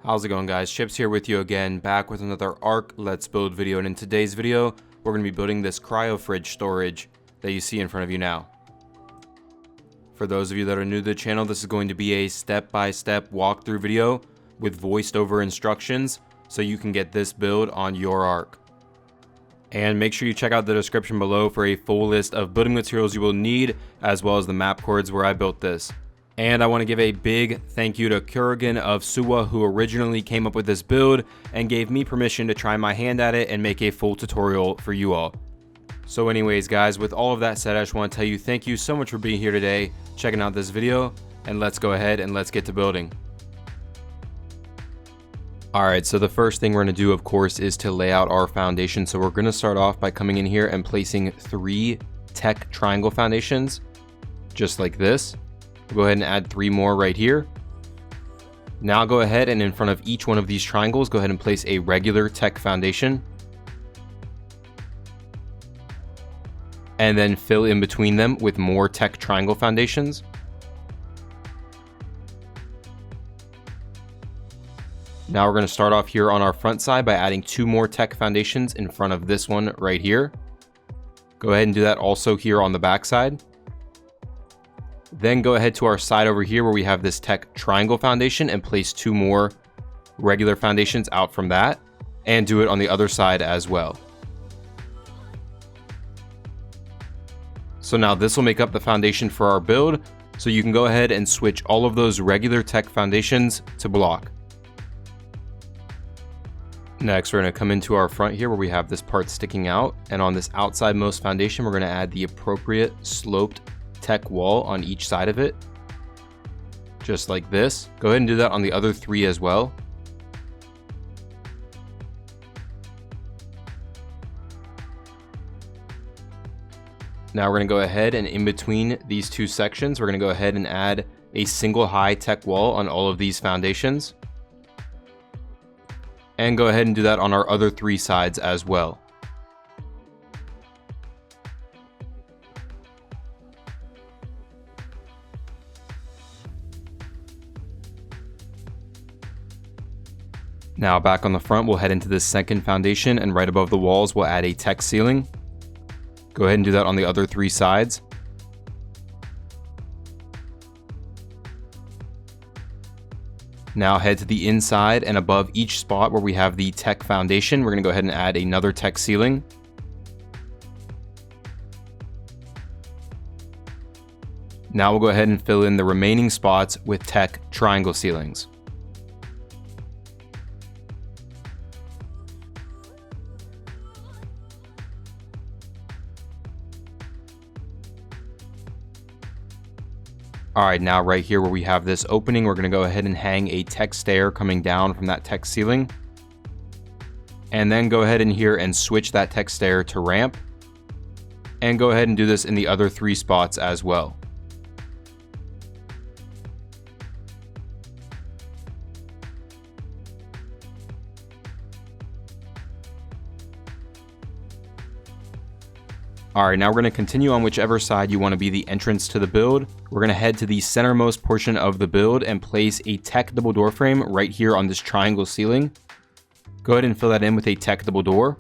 How's it going, guys? Chips here with you again, back with another ARC Let's Build video, and in today's video we're going to be building this CryoFridge storage that you see in front of you now. For those of you that are new to the channel, this is going to be a step-by-step walkthrough video with voiced over instructions so you can get this build on your ARC. And make sure you check out the description below for a full list of building materials you will need, as well as the map coords where I built this. And I want to give a big thank you to Kurgan of Suwa, who originally came up with this build and gave me permission to try my hand at it and make a full tutorial for you all. So anyways, guys, with all of that said, I just want to tell you thank you so much for being here today, checking out this video, and let's go ahead and let's get to building. Alright, so the first thing we're going to do, of course, is to lay out our foundation. So we're going to start off by coming in here and placing 3 Tek Triangle Foundations, just like this. We'll go ahead and add 3 more right here. Now go ahead and in front of each one of these triangles, go ahead and place a regular Tek Foundation. And then fill in between them with more Tek Triangle Foundations. Now we're going to start off here on our front side by adding 2 more Tek Foundations in front of this one right here. Go ahead and do that also here on the back side. Then go ahead to our side over here where we have this Tek Triangle Foundation and place 2 more regular foundations out from that, and do it on the other side as well. So now this will make up the foundation for our build, so you can go ahead and switch all of those regular Tek Foundations to block. Next, we're going to come into our front here where we have this part sticking out, and on this outside most foundation we're going to add the appropriate sloped Tek wall on each side of it, just like this. Go ahead and do that on the other 3 as well. Now we're going to go ahead and in between these 2 sections, we're going to go ahead and add a single high Tek wall on all of these foundations. And go ahead and do that on our other 3 sides as well. Now back on the front, we'll head into this second foundation, and right above the walls we'll add a Tek Ceiling. Go ahead and do that on the other 3 sides. Now head to the inside, and above each spot where we have the Tek Foundation, we're going to go ahead and add another Tek Ceiling. Now we'll go ahead and fill in the remaining spots with Tek Triangle Ceilings. Alright, now right here where we have this opening, we're going to go ahead and hang a Tek stair coming down from that Tek ceiling. And then go ahead in here and switch that Tek stair to ramp. And go ahead and do this in the other 3 spots as well. Alright, now we're going to continue on whichever side you want to be the entrance to the build. We're going to head to the centermost portion of the build and place a Tek Double Doorframe right here on this triangle ceiling. Go ahead and fill that in with a Tek Double Door.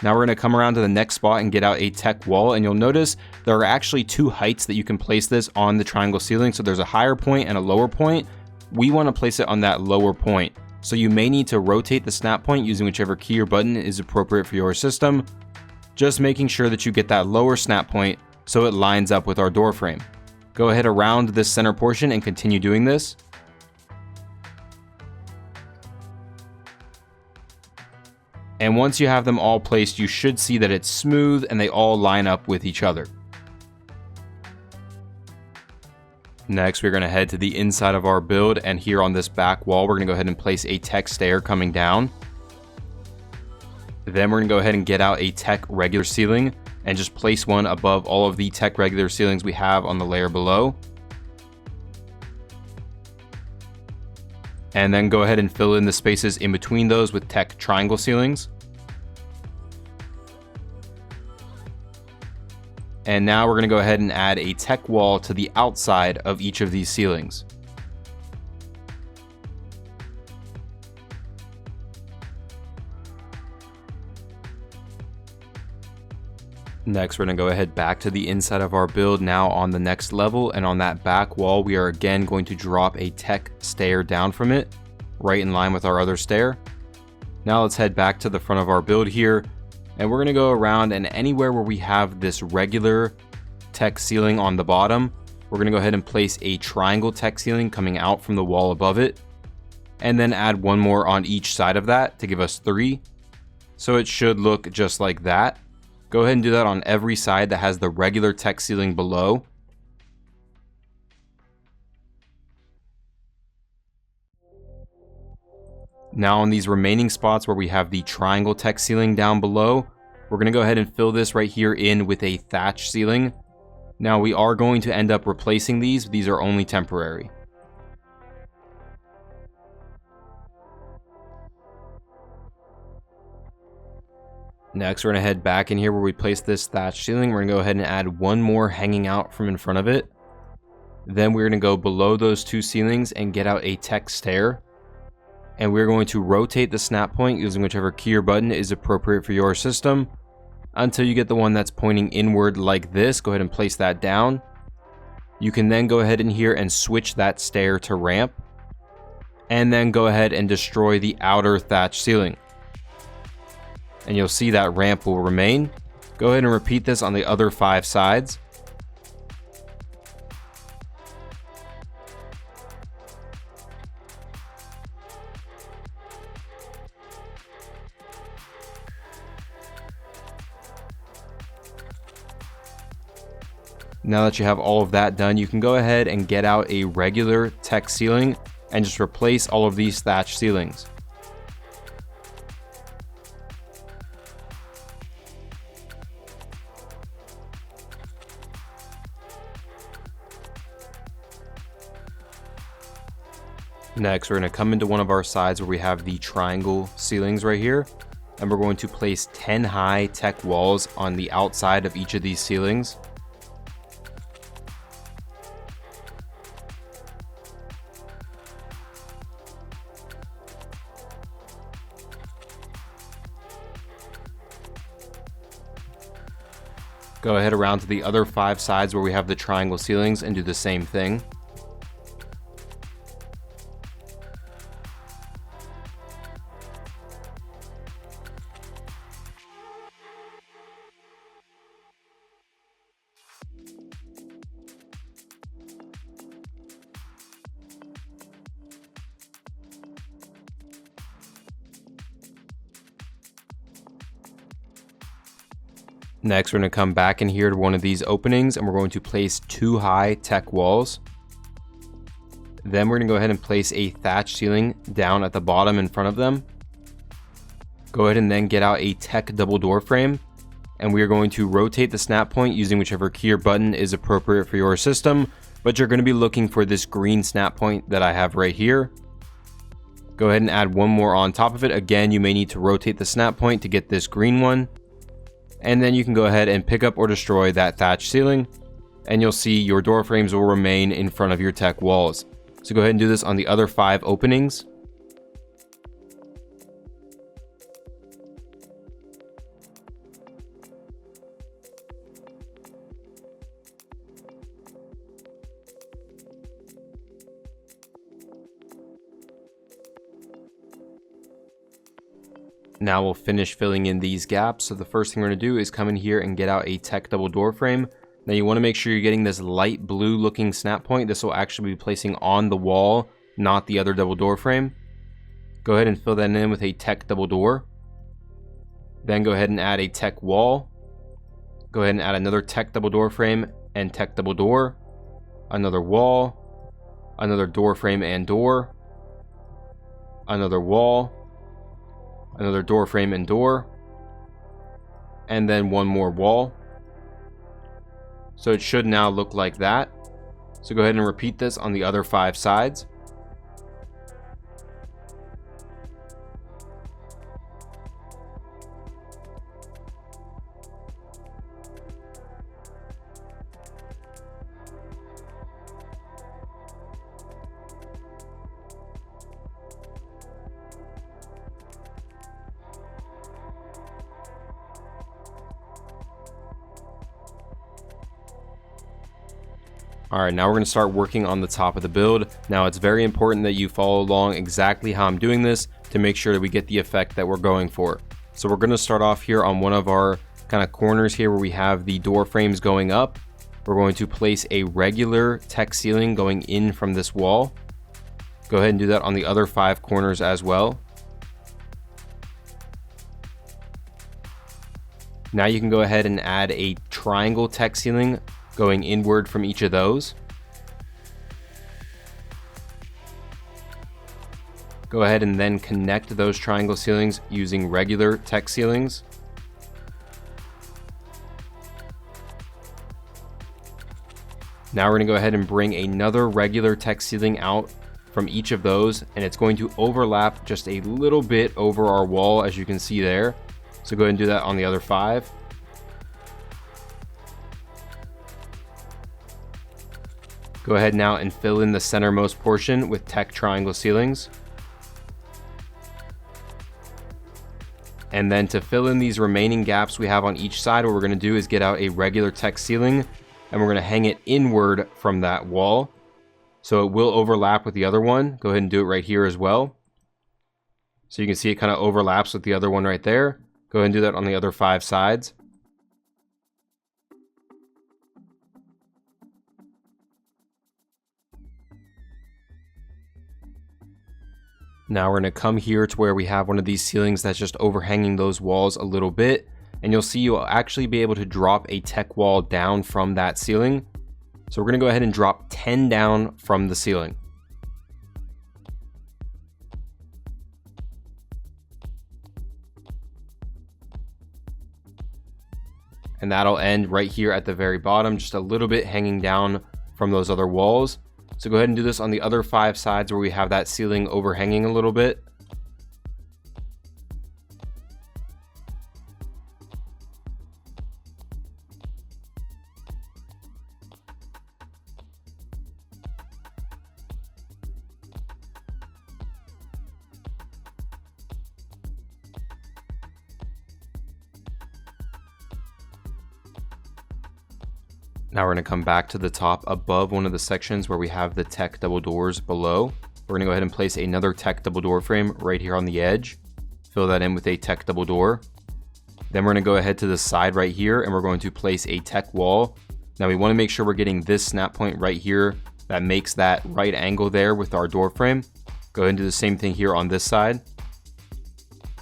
Now we're going to come around to the next spot and get out a Tek Wall, and you'll notice there are actually 2 heights that you can place this on the triangle ceiling. So there's a higher point and a lower point. We want to place it on that lower point. So you may need to rotate the snap point using whichever key or button is appropriate for your system. Just making sure that you get that lower snap point so it lines up with our door frame. Go ahead around this center portion and continue doing this. And once you have them all placed, you should see that it's smooth and they all line up with each other. Next, we're going to head to the inside of our build, and here on this back wall, we're going to go ahead and place a Tek stair coming down. Then we're going to go ahead and get out a Tek regular ceiling and just place one above all of the Tek regular ceilings we have on the layer below. And then go ahead and fill in the spaces in between those with Tek Triangle Ceilings. And now we're going to go ahead and add a Tek Wall to the outside of each of these ceilings. Next, we're going to go ahead back to the inside of our build now on the next level, and on that back wall we are again going to drop a Tek stair down from it, right in line with our other stair. Now let's head back to the front of our build here, and we're going to go around, and anywhere where we have this regular Tek ceiling on the bottom, we're going to go ahead and place a triangle Tek ceiling coming out from the wall above it, and then add one more on each side of that to give us 3. So it should look just like that. Go ahead and do that on every side that has the regular Tek ceiling below. Now on these remaining spots where we have the triangle Tek ceiling down below, we're going to go ahead and fill this right here in with a thatch ceiling. Now we are going to end up replacing these. These are only temporary. Next, we're going to head back in here where we placed this thatch ceiling. We're going to go ahead and add one more hanging out from in front of it. Then we're going to go below those 2 ceilings and get out a Tek stair. And we're going to rotate the snap point using whichever key or button is appropriate for your system until you get the one that's pointing inward like this. Go ahead and place that down. You can then go ahead in here and switch that stair to ramp, and then go ahead and destroy the outer thatch ceiling. And you'll see that ramp will remain. Go ahead and repeat this on the other 5 sides. Now that you have all of that done, you can go ahead and get out a regular Tek ceiling and just replace all of these thatch ceilings. Next, we're going to come into one of our sides where we have the triangle ceilings right here, and we're going to place 10 high Tek walls on the outside of each of these ceilings. Go ahead around to the other 5 sides where we have the triangle ceilings and do the same thing. Next, we're going to come back in here to one of these openings and we're going to place 2 high Tek walls. Then we're going to go ahead and place a thatch ceiling down at the bottom in front of them. Go ahead and then get out a Tek Double Doorframe, and we are going to rotate the snap point using whichever key or button is appropriate for your system, but you're going to be looking for this green snap point that I have right here. Go ahead and add one more on top of it. Again, you may need to rotate the snap point to get this green one. And then you can go ahead and pick up or destroy that thatch ceiling, and you'll see your door frames will remain in front of your Tek walls. So go ahead and do this on the other 5 openings. Now we'll finish filling in these gaps. So the first thing we're going to do is come in here and get out a Tek Double Doorframe. Now you want to make sure you're getting this light blue looking snap point. This will actually be placing on the wall, not the other double door frame. Go ahead and fill that in with a Tek Double Door. Then go ahead and add a Tek Wall. Go ahead and add another Tek Double Doorframe and Tek Double Door. Another wall. Another door frame and door. Another wall. Another door frame and door, and then one more wall. So it should now look like that. So go ahead and repeat this on the other 5 sides. Alright, now we're going to start working on the top of the build. Now it's very important that you follow along exactly how I'm doing this to make sure that we get the effect that we're going for. So we're going to start off here on one of our kind of corners here where we have the door frames going up. We're going to place a regular Tek ceiling going in from this wall. Go ahead and do that on the other 5 corners as well. Now you can go ahead and add a triangle Tek ceiling going inward from each of those. Go ahead and then connect those triangle ceilings using regular Tek ceilings. Now we're going to go ahead and bring another regular Tek ceiling out from each of those, and it's going to overlap just a little bit over our wall, as you can see there. So go ahead and do that on the other 5. Go ahead now and fill in the centermost portion with Tek Triangle ceilings. And then to fill in these remaining gaps we have on each side, what we're going to do is get out a regular Tek ceiling, and we're going to hang it inward from that wall. So it will overlap with the other one. Go ahead and do it right here as well. So you can see it kind of overlaps with the other one right there. Go ahead and do that on the other 5 sides. Now we're going to come here to where we have one of these ceilings that's just overhanging those walls a little bit, and you'll see you'll actually be able to drop a Tek wall down from that ceiling. So we're going to go ahead and drop 10 down from the ceiling. And that'll end right here at the very bottom, just a little bit hanging down from those other walls. So go ahead and do this on the other 5 sides where we have that ceiling overhanging a little bit. Now we're going to come back to the top above one of the sections where we have the Tek Double Doors below. We're going to go ahead and place another Tek Double Door frame right here on the edge. Fill that in with a Tek Double Door. Then we're going to go ahead to the side right here, and we're going to place a Tek Wall. Now we want to make sure we're getting this snap point right here that makes that right angle there with our door frame. Go ahead and do the same thing here on this side.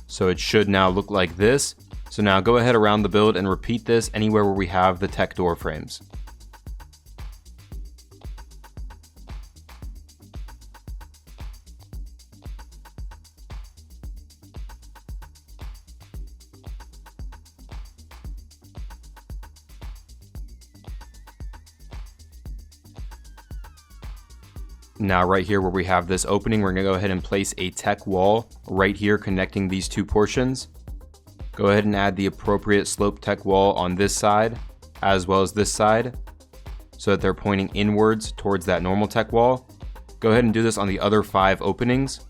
So it should now look like this. So now go ahead around the build and repeat this anywhere where we have the Tek door frames. Now right here where we have this opening, we're going to go ahead and place a Tek wall right here connecting these 2 portions. Go ahead and add the appropriate slope Tek wall on this side as well as this side so that they're pointing inwards towards that normal Tek wall. Go ahead and do this on the other 5 openings.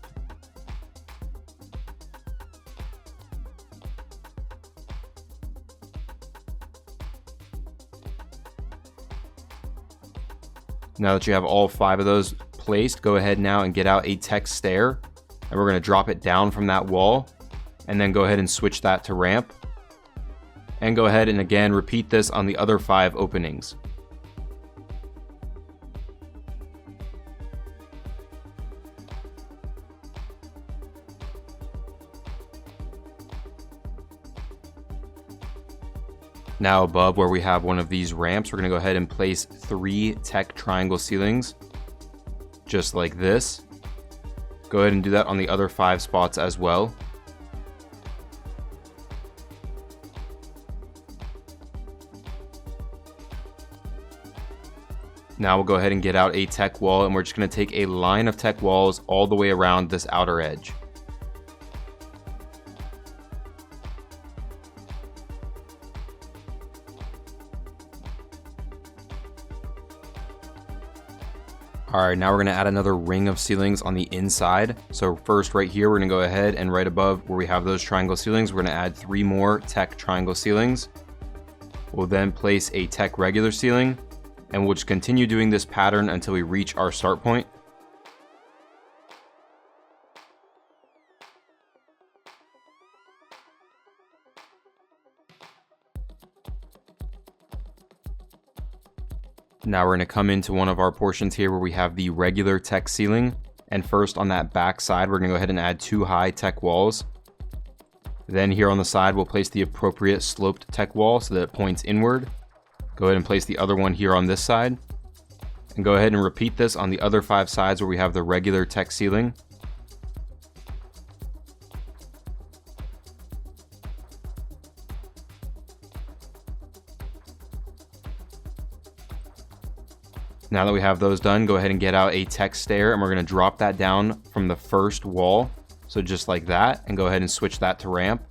Now that you have all 5 of those placed, go ahead now and get out a Tek stair, and we're going to drop it down from that wall, and then go ahead and switch that to ramp, and go ahead and again repeat this on the other 5 openings. Now above where we have one of these ramps, we're going to go ahead and place 3 Tek Triangle ceilings, just like this. Go ahead and do that on the other 5 spots as well. Now we'll go ahead and get out a Tek wall, and we're just going to take a line of Tek walls all the way around this outer edge. Alright, now we're going to add another ring of ceilings on the inside. So first right here, we're going to go ahead and right above where we have those triangle ceilings, we're going to add 3 more Tek triangle ceilings. We'll then place a Tek regular ceiling, and we'll just continue doing this pattern until we reach our start point. Now we're going to come into one of our portions here where we have the regular Tek ceiling, and first on that back side we're going to go ahead and add 2 high Tek walls. Then here on the side we'll place the appropriate sloped Tek wall so that it points inward. Go ahead and place the other one here on this side, and go ahead and repeat this on the other 5 sides where we have the regular Tek ceiling. Now that we have those done, go ahead and get out a Tek stair, and we're going to drop that down from the first wall. So just like that, and go ahead and switch that to ramp.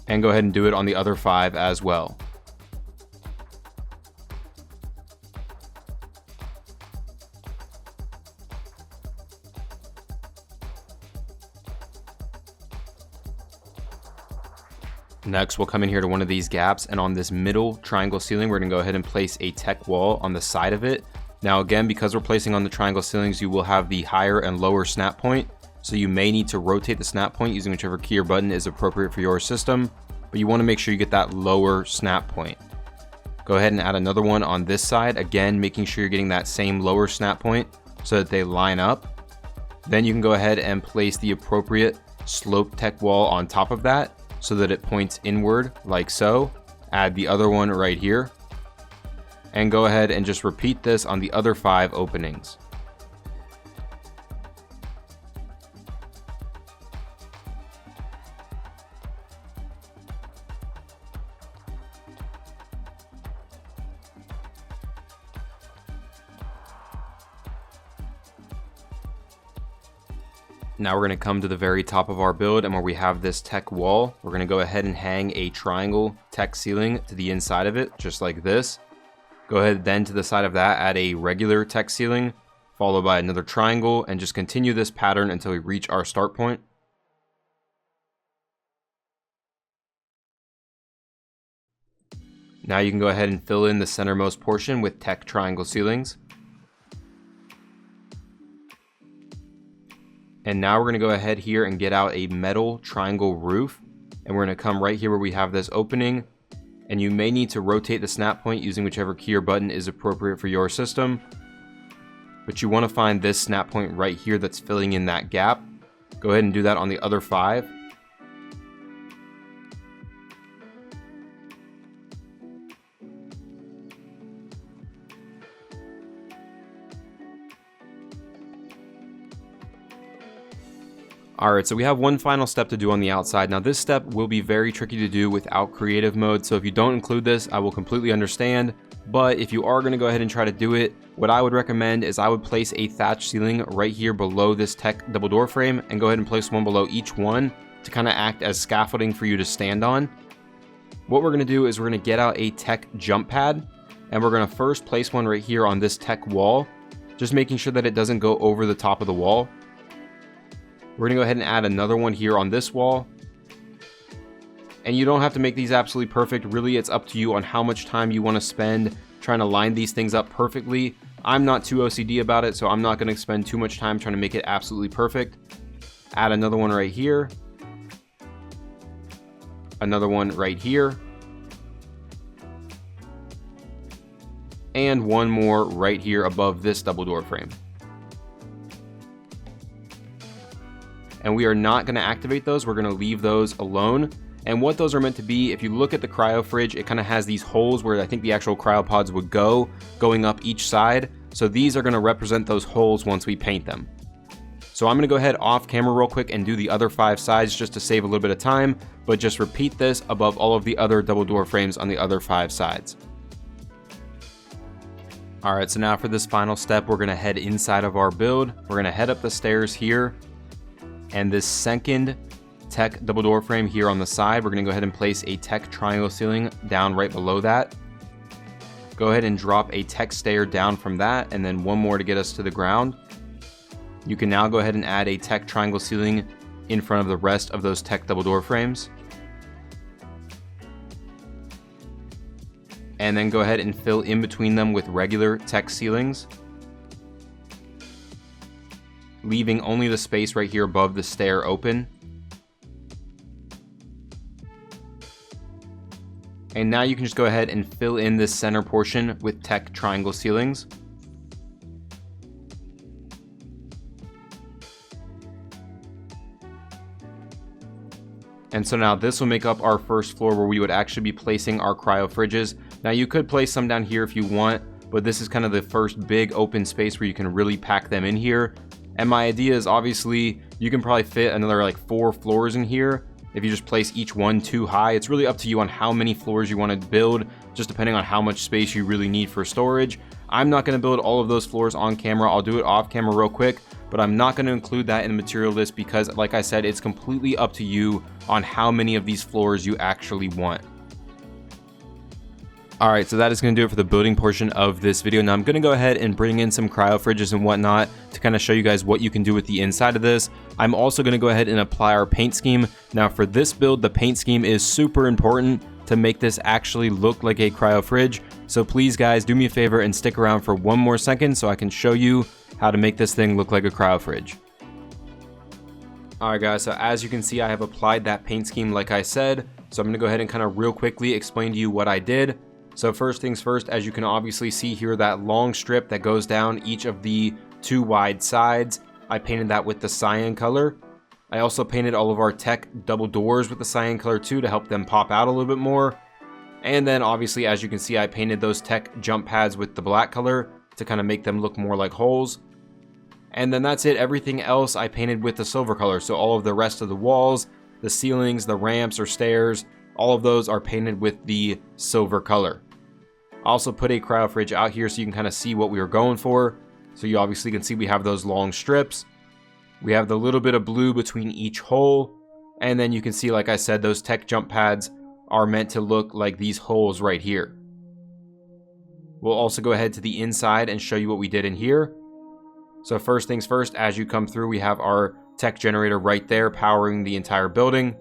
And go ahead and do it on the other 5 as well. Next, we'll come in here to one of these gaps, and on this middle triangle ceiling, we're going to go ahead and place a Tek wall on the side of it. Now again, because we're placing on the triangle ceilings, you will have the higher and lower snap point, so you may need to rotate the snap point using whichever key or button is appropriate for your system, but you want to make sure you get that lower snap point. Go ahead and add another one on this side, again making sure you're getting that same lower snap point so that they line up. Then you can go ahead and place the appropriate sloped Tek wall on top of that, so that it points inward like so. Add the other one right here, and go ahead and just repeat this on the other 5 openings. Now we're going to come to the very top of our build, and where we have this Tek wall, we're going to go ahead and hang a triangle Tek ceiling to the inside of it, just like this. Go ahead then to the side of that, add a regular Tek ceiling, followed by another triangle, and just continue this pattern until we reach our start point. Now you can go ahead and fill in the centermost portion with Tek Triangle ceilings. And now we're going to go ahead here and get out a metal triangle roof, and we're going to come right here where we have this opening, and you may need to rotate the snap point using whichever key or button is appropriate for your system, but you want to find this snap point right here that's filling in that gap. Go ahead and do that on the other 5. Alright, so we have one final step to do on the outside. Now this step will be very tricky to do without creative mode, so if you don't include this, I will completely understand. But if you are going to go ahead and try to do it, what I would recommend is I would place a thatch ceiling right here below this Tek Double Door frame, and go ahead and place one below each one to kind of act as scaffolding for you to stand on. What we're going to do is we're going to get out a Tek Jump Pad, and we're going to first place one right here on this Tek wall, just making sure that it doesn't go over the top of the wall. We're going to go ahead and add another one here on this wall. And you don't have to make these absolutely perfect. Really, it's up to you on how much time you want to spend trying to line these things up perfectly. I'm not too OCD about it, so I'm not going to spend too much time trying to make it absolutely perfect. Add another one right here. Another one right here. And one more right here above this double door frame. And we are not going to activate those. We're going to leave those alone. And what those are meant to be, if you look at the CryoFridge, it kind of has these holes where I think the actual cryopods would go, going up each side. So these are going to represent those holes once we paint them. So I'm going to go ahead off camera real quick and do the other 5 sides just to save a little bit of time, but just repeat this above all of the other double door frames on the other 5 sides. Alright, so now for this final step, we're going to head inside of our build. We're going to head up the stairs here. And this second Tek Double Door frame here on the side, we're going to go ahead and place a Tek Triangle Ceiling down right below that. Go ahead and drop a Tek Stair down from that, and then one more to get us to the ground. You can now go ahead and add a Tek Triangle Ceiling in front of the rest of those Tek Double Door frames. and then go ahead and fill in between them with regular Tek ceilings, leaving only the space right here above the stair open. And now you can just go ahead and fill in this center portion with Tek Triangle ceilings. And so now this will make up our first floor where we would actually be placing our CryoFridges. Now you could place some down here if you want, but this is kind of the first big open space where you can really pack them in here. And my idea is obviously you can probably fit another like 4 floors in here if you just place each one too high. It's really up to you on how many floors you want to build, just depending on how much space you really need for storage. I'm not going to build all of those floors on camera. I'll do it off camera real quick, but I'm not going to include that in the material list because, like I said, it's completely up to you on how many of these floors you actually want. Alright, so that is going to do it for the building portion of this video. Now I'm going to go ahead and bring in some CryoFridges and whatnot to kind of show you guys what you can do with the inside of this. I'm also going to go ahead and apply our paint scheme. Now for this build, the paint scheme is super important to make this actually look like a CryoFridge. So please guys, do me a favor and stick around for one more second so I can show you how to make this thing look like a CryoFridge. Alright guys, so as you can see, I have applied that paint scheme like I said. So I'm going to go ahead and kind of real quickly explain to you what I did. So first things first, as you can obviously see here, that long strip that goes down each of the 2 wide sides, I painted that with the cyan color. I also painted all of our Tek Double Doors with the cyan color too to help them pop out a little bit more. And then obviously, as you can see, I painted those Tek Jump Pads with the black color to kind of make them look more like holes. And then that's it. Everything else I painted with the silver color. So all of the rest of the walls, the ceilings, the ramps or stairs, all of those are painted with the silver color. I also put a CryoFridge out here so you can kind of see what we were going for. So you obviously can see we have those long strips. We have the little bit of blue between each hole. And then you can see, like I said, those Tek Jump Pads are meant to look like these holes right here. We'll also go ahead to the inside and show you what we did in here. So first things first, as you come through, we have our Tek generator right there powering the entire building.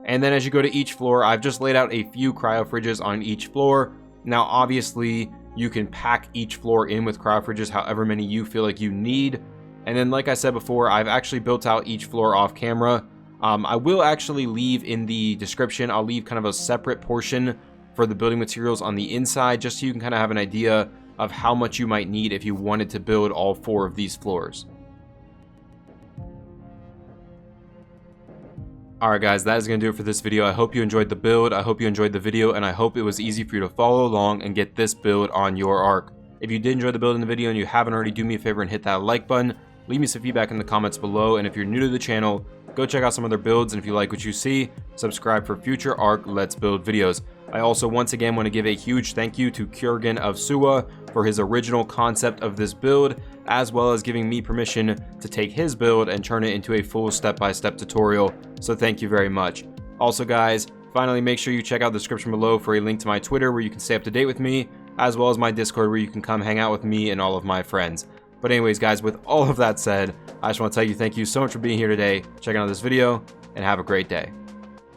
And then as you go to each floor, I've just laid out a few CryoFridges on each floor. Now, obviously, you can pack each floor in with CryoFridges however many you feel like you need. And then, like I said before, I've actually built out each floor off camera. I will actually leave in the description, I'll leave kind of a separate portion for the building materials on the inside, just so you can kind of have an idea of how much you might need if you wanted to build all 4 of these floors. Alright guys, that is going to do it for this video. I hope you enjoyed the build, I hope you enjoyed the video, and I hope it was easy for you to follow along and get this build on your arc. If you did enjoy the build in the video and you haven't already, do me a favor and hit that like button. Leave me some feedback in the comments below, and if you're new to the channel, go check out some other builds, and if you like what you see, subscribe for future Arc Let's Build videos. I also once again want to give a huge thank you to Kurgan of Suwa for his original concept of this build, as well as giving me permission to take his build and turn it into a full step-by-step tutorial, so thank you very much. Also guys, finally make sure you check out the description below for a link to my Twitter where you can stay up to date with me, as well as my Discord where you can come hang out with me and all of my friends. But anyways guys, with all of that said, I just want to tell you thank you so much for being here today, checking out this video, and have a great day.